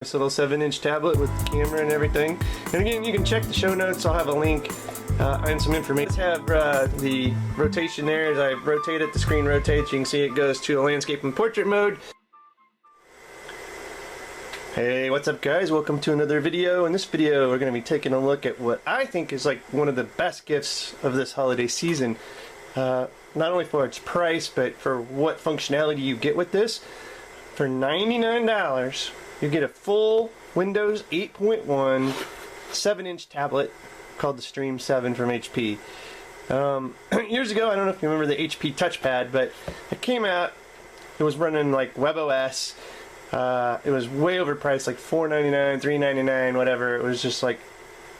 This little 7-inch tablet with the camera and everything. And again, you can check the show notes. I'll have a link and some information. Let's have the rotation there. As I rotate it, the screen rotates. You can see it goes to a landscape and portrait mode. Hey, what's up guys? Welcome to another video. In this video, we're going to be taking a look at what I think is like one of the best gifts of this holiday season. Not only for its price, but for what functionality you get with this. For $99, you get a full Windows 8.1 7-inch tablet called the Stream 7 from HP. Years ago, I don't know if you remember the HP touchpad, but it came out, it was running like WebOS. It was way overpriced, like $4.99, $3.99, whatever. It was just like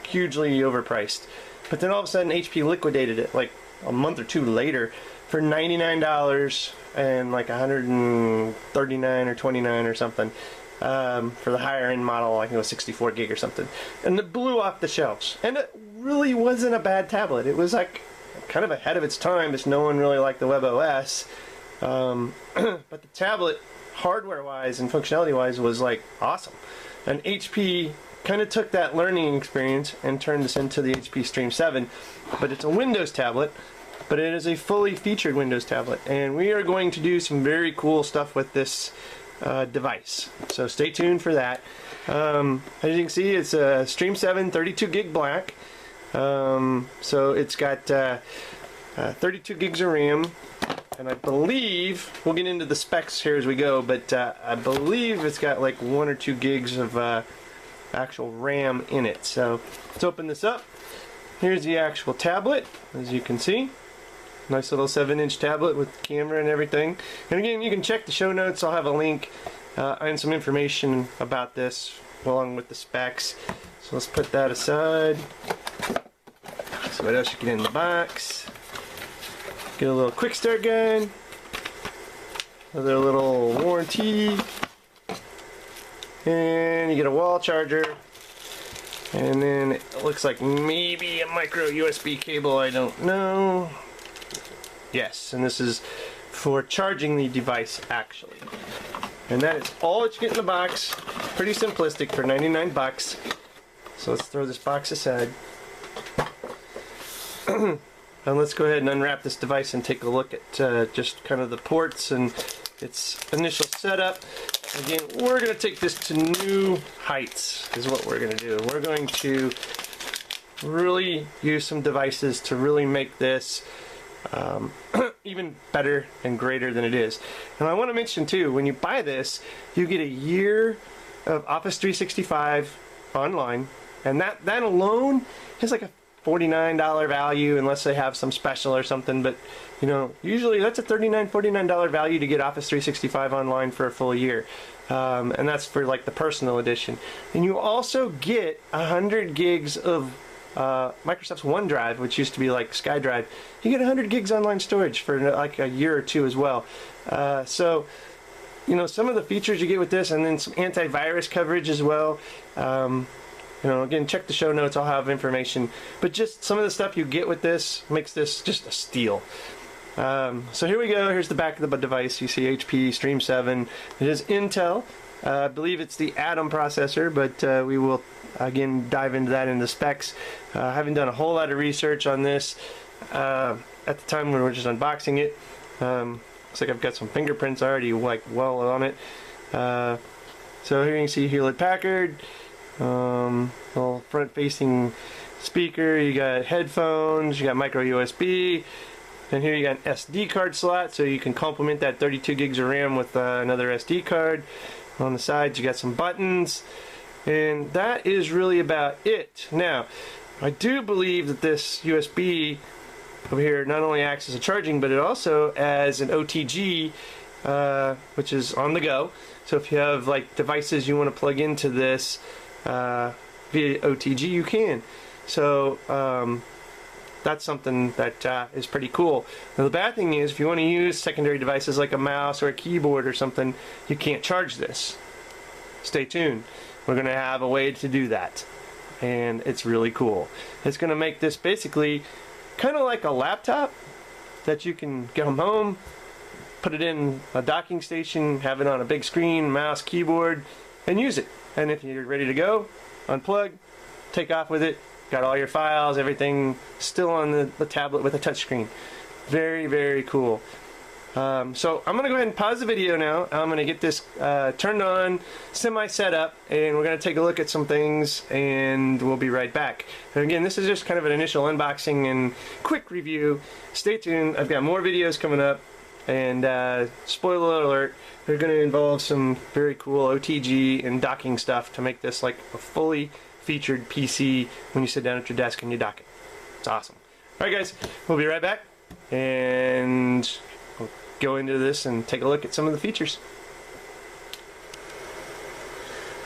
hugely overpriced. But then all of a sudden HP liquidated it like a month or two later for $99 and like $139 or $29 or something. For the higher end model, I think it was 64 gig or something. And it blew off the shelves. And it really wasn't a bad tablet. It was like kind of ahead of its time, because no one really liked the WebOS. But the tablet, hardware wise and functionality wise, was like awesome. And HP kind of took that learning experience and turned this into the HP Stream 7. But it's a Windows tablet, but it is a fully featured Windows tablet. And we are going to do some very cool stuff with this device, so stay tuned for that. As you can see, it's a Stream 7 32 gig black, so it's got 32 gigs of RAM, and I believe we'll get into the specs here as we go, but I believe it's got like 1 or 2 gigs of actual RAM in it. So let's open this up. Here's the actual tablet, as you can see. Nice little 7-inch tablet with camera and everything. And again, you can check the show notes. I'll have a link and some information about this along with the specs. So let's put that aside. So what else you get in the box? Get a little quick start gun. Another little warranty. And you get a wall charger. And then it looks like maybe a micro USB cable, I don't know. Yes, and this is for charging the device, actually. And that is all that you get in the box. Pretty simplistic for 99 bucks. So let's throw this box aside. And let's go ahead and unwrap this device and take a look at just kind of the ports and its initial setup. Again, we're going to take this to new heights, is what we're going to do. We're going to really use some devices to really make this even better and greater than it is. And I want to mention too, when you buy this, you get a year of Office 365 online, and that alone is like a $49 value, unless they have some special or something. But you know, usually that's a $39, $49 value to get Office 365 online for a full year. And that's for like the personal edition. And you also get 100 gigs of Microsoft's OneDrive, which used to be like SkyDrive. You get 100 gigs online storage for like a year or two as well. So, you know, some of the features you get with this, and then some antivirus coverage as well. You know, again, check the show notes. I'll have information. But just some of the stuff you get with this makes this just a steal. So here we go. Here's the back of the device. You see HP Stream 7. It is Intel. I believe it's the Atom processor, but we will again dive into that in the specs. I haven't done a whole lot of research on this at the time when we're just unboxing it. Looks like I've got some fingerprints already like well on it. So here you can see Hewlett Packard, little front-facing speaker. You got headphones. You got micro USB. And here you got an SD card slot, so you can complement that 32 gigs of RAM with another SD card. On the sides you got some buttons, and that is really about it. Now, I do believe that this USB over here not only acts as a charging, but it also as an OTG, which is on the go. So if you have like devices you want to plug into this via OTG, you can. So that's something that is pretty cool. Now the bad thing is, if you want to use secondary devices like a mouse or a keyboard or something, you can't charge this. Stay tuned. We're going to have a way to do that, and it's really cool. It's going to make this basically kind of like a laptop that you can get home, put it in a docking station, have it on a big screen, mouse, keyboard, and use it. and if you're ready to go, unplug, take off with it. Got all your files, everything still on the tablet with a touchscreen. Very, very cool. So I'm going to go ahead and pause the video now. I'm going to get this turned on, semi-set up, and we're going to take a look at some things, and we'll be right back. And again, this is just kind of an initial unboxing and quick review. Stay tuned. I've got more videos coming up, and spoiler alert, they're going to involve some very cool OTG and docking stuff to make this like a fully featured PC when you sit down at your desk and you dock it. It's awesome. Alright guys, we'll be right back, and we'll go into this and take a look at some of the features.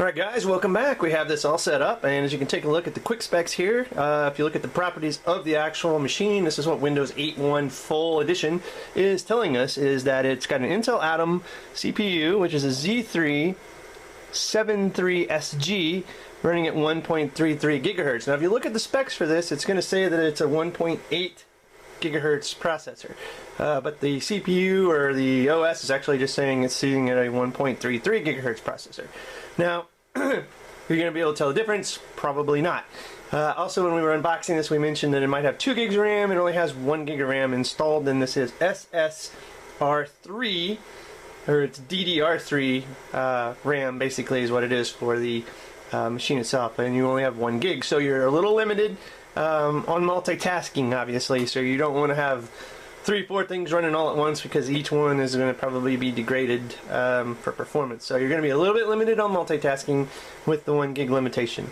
Alright guys, welcome back. We have this all set up, and as you can take a look at the quick specs here, if you look at the properties of the actual machine, this is what Windows 8.1 Full Edition is telling us, is that it's got an Intel Atom CPU, which is a Z3 73SG, running at 1.33 gigahertz. Now if you look at the specs for this, it's going to say that it's a 1.8 gigahertz processor. But the CPU or the OS is actually just saying it's sitting at a 1.33 gigahertz processor. Now, you're going to be able to tell the difference? Probably not. Also, when we were unboxing this, we mentioned that it might have 2 gigs of RAM. It only has 1 gig of RAM installed, and this is SSR3, or it's DDR3 RAM, basically, is what it is for the machine itself, and you only have 1 gig, so you're a little limited on multitasking, obviously, so you don't want to have 3-4 things running all at once, because each one is going to probably be degraded for performance. So you're going to be a little bit limited on multitasking with the 1 gig limitation.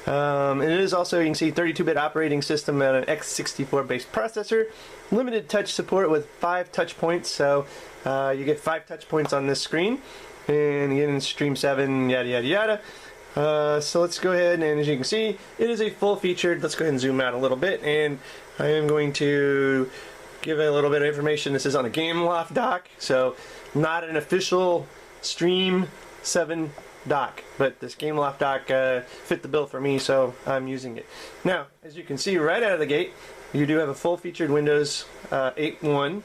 It is also, you can see, 32-bit operating system at an x64 based processor, limited touch support with 5 touch points, so you get 5 touch points on this screen, and again in Stream 7, yada yada yada. So let's go ahead, and as you can see, it is a full-featured. Let's go ahead and zoom out a little bit, and I am going to give a little bit of information. This is on a Gameloft dock, so not an official Stream 7 dock, but this Gameloft dock fit the bill for me, so I'm using it. Now, as you can see right out of the gate, you do have a full-featured Windows 8.1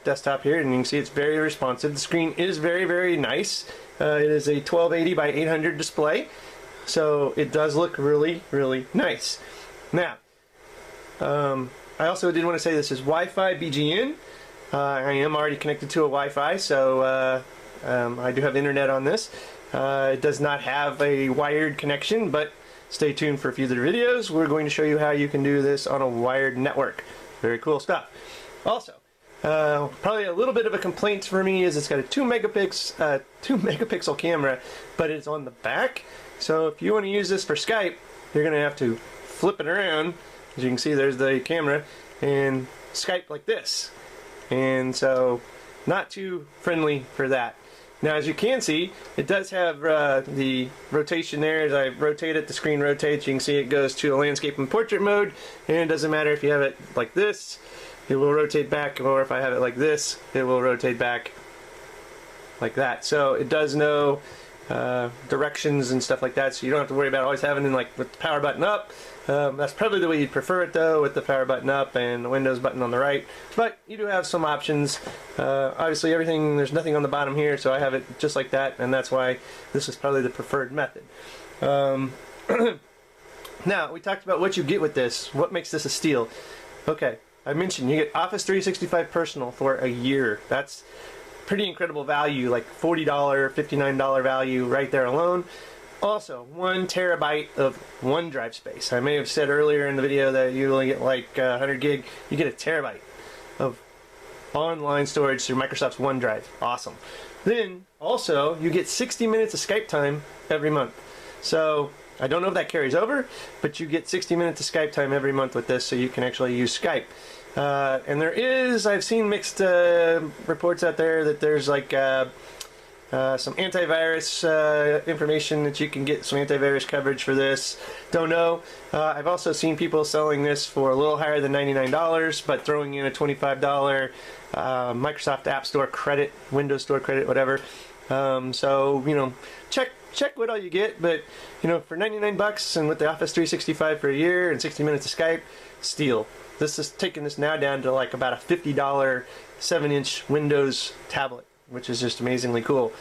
desktop here, and you can see it's very responsive. The screen is very, very nice. It is a 1280 by 800 display, so it does look really, really nice. Now, I also did want to say this is Wi-Fi BGN. I am already connected to a Wi-Fi, so I do have internet on this. It does not have a wired connection, but stay tuned for future videos. We're going to show you how you can do this on a wired network. Very cool stuff. Also, probably a little bit of a complaint for me is it's got a 2 megapixel camera, but it's on the back. So if you want to use this for Skype, you're going to have to flip it around. As you can see, there's the camera, and Skype like this. And so, not too friendly for that. Now, as you can see, it does have the rotation there. As I rotate it, the screen rotates. You can see it goes to a landscape and portrait mode, and it doesn't matter if you have it like this, it will rotate back, or if I have it like this, it will rotate back like that. So it does know directions and stuff like that, so you don't have to worry about always having it like with the power button up. That's probably the way you'd prefer it, though, with the power button up and the Windows button on the right. But you do have some options. Obviously, there's nothing on the bottom here, so I have it just like that, and that's why this is probably the preferred method. Now, we talked about what you get with this. What makes this a steal? Okay, I mentioned you get Office 365 Personal for a year. That's pretty incredible value, like $40, $59 value right there alone. Also, 1 terabyte of OneDrive space. I may have said earlier in the video that you only get like 100 gig. You get a terabyte of online storage through Microsoft's OneDrive. Awesome. Then, also, you get 60 minutes of Skype time every month. So, I don't know if that carries over, but you get 60 minutes of Skype time every month with this, so you can actually use Skype. And I've seen mixed reports out there that there's like some antivirus information that you can get, some antivirus coverage for this. Don't know. I've also seen people selling this for a little higher than $99, but throwing in a $25 Microsoft App Store credit, Windows Store credit, whatever. So, you know, check what all you get, but, you know, for 99 bucks and with the Office 365 for a year and 60 minutes of Skype, steal. This is taking this now down to like about a $50 7-inch Windows tablet, which is just amazingly cool.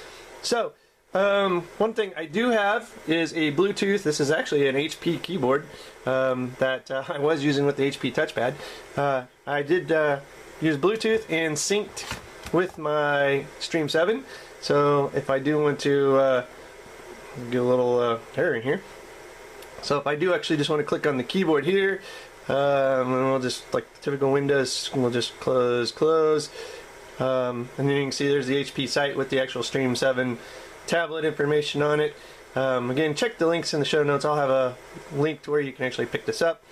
So, One thing I do have is a Bluetooth. This is actually an HP keyboard that I was using with the HP touchpad. I did use Bluetooth and synced with my Stream 7. So if I do want to get a little error in here. So if I do actually just want to click on the keyboard here, and we'll just, like typical Windows, we'll just close. And then you can see there's the HP site with the actual Stream 7 tablet information on it. Again, check the links in the show notes. I'll have a link to where you can actually pick this up.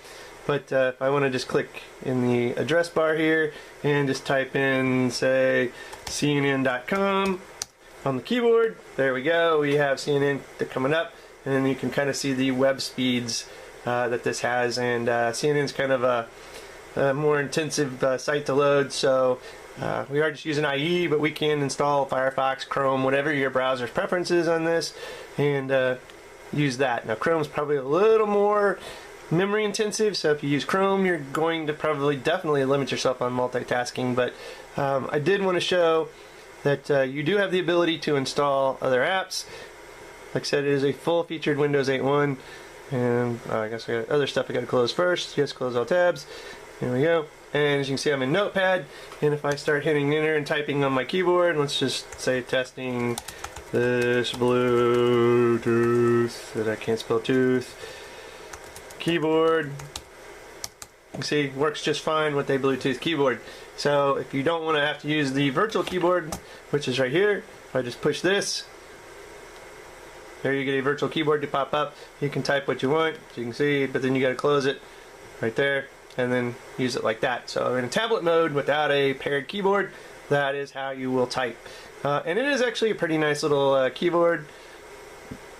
But if I want to just click in the address bar here and just type in, say, CNN.com on the keyboard, there we go. We have CNN coming up, and then you can kind of see the web speeds that this has. And CNN's kind of a more intensive site to load, so we are just using IE, but we can install Firefox, Chrome, whatever your browser's preference is on this, and use that. Now Chrome's probably a little more memory intensive, so if you use Chrome, you're going to probably definitely limit yourself on multitasking, but I did want to show that you do have the ability to install other apps. Like I said, it is a full-featured Windows 8.1, and I guess I got other stuff I got to close first. Just close all tabs. There we go. And as you can see, I'm in Notepad, and if I start hitting enter and typing on my keyboard, let's just say testing this Bluetooth, that I can't spell tooth, keyboard, you can see works just fine with a Bluetooth keyboard. So if you don't want to have to use the virtual keyboard, which is right here, if I just push this, there you get a virtual keyboard to pop up. You can type what you want, as you can see, but then you got to close it right there, and then use it like that. So in a tablet mode without a paired keyboard, that is how you will type. And it is actually a pretty nice little keyboard.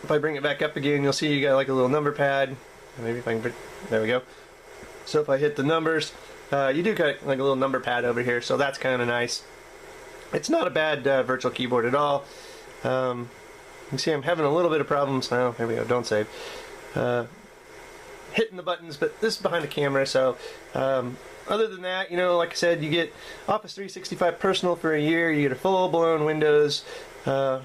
If I bring it back up again, you'll see you got like a little number pad. Maybe if I can, there we go. So if I hit the numbers, you do got like a little number pad over here, so that's kind of nice. It's not a bad virtual keyboard at all. You can see I'm having a little bit of problems now. There we go, don't save. Hitting the buttons, but this is behind the camera, so other than that, you know, like I said, you get Office 365 Personal for a year. You get a full-blown Windows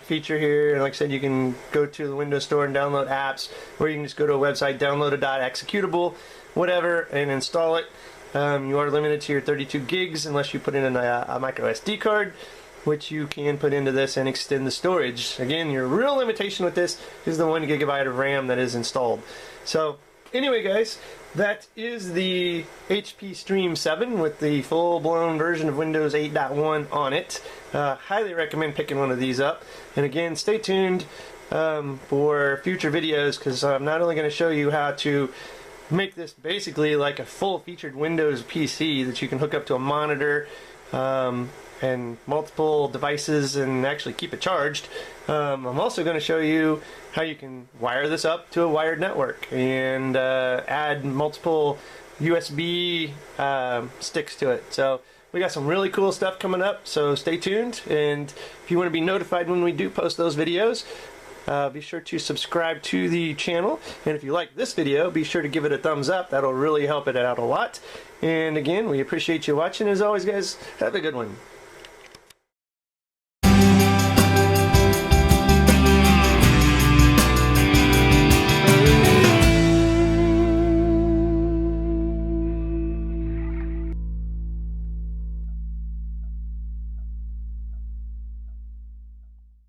feature here, and like I said, you can go to the Windows Store and download apps, or you can just go to a website, download a .executable, whatever, and install it. You are limited to your 32 gigs unless you put in a micro SD card, which you can put into this and extend the storage. Again, your real limitation with this is the 1 gigabyte of RAM that is installed. So anyway, guys, that is the HP Stream 7 with the full-blown version of Windows 8.1 on it. Highly recommend picking one of these up. And again, stay tuned for future videos, because I'm not only going to show you how to make this basically like a full-featured Windows PC that you can hook up to a monitor and multiple devices and actually keep it charged. I'm also going to show you how you can wire this up to a wired network and add multiple USB sticks to it. So we got some really cool stuff coming up, so stay tuned. And if you want to be notified when we do post those videos, be sure to subscribe to the channel. And if you like this video, be sure to give it a thumbs up. That'll really help it out a lot. And again, we appreciate you watching. As always, guys, have a good one.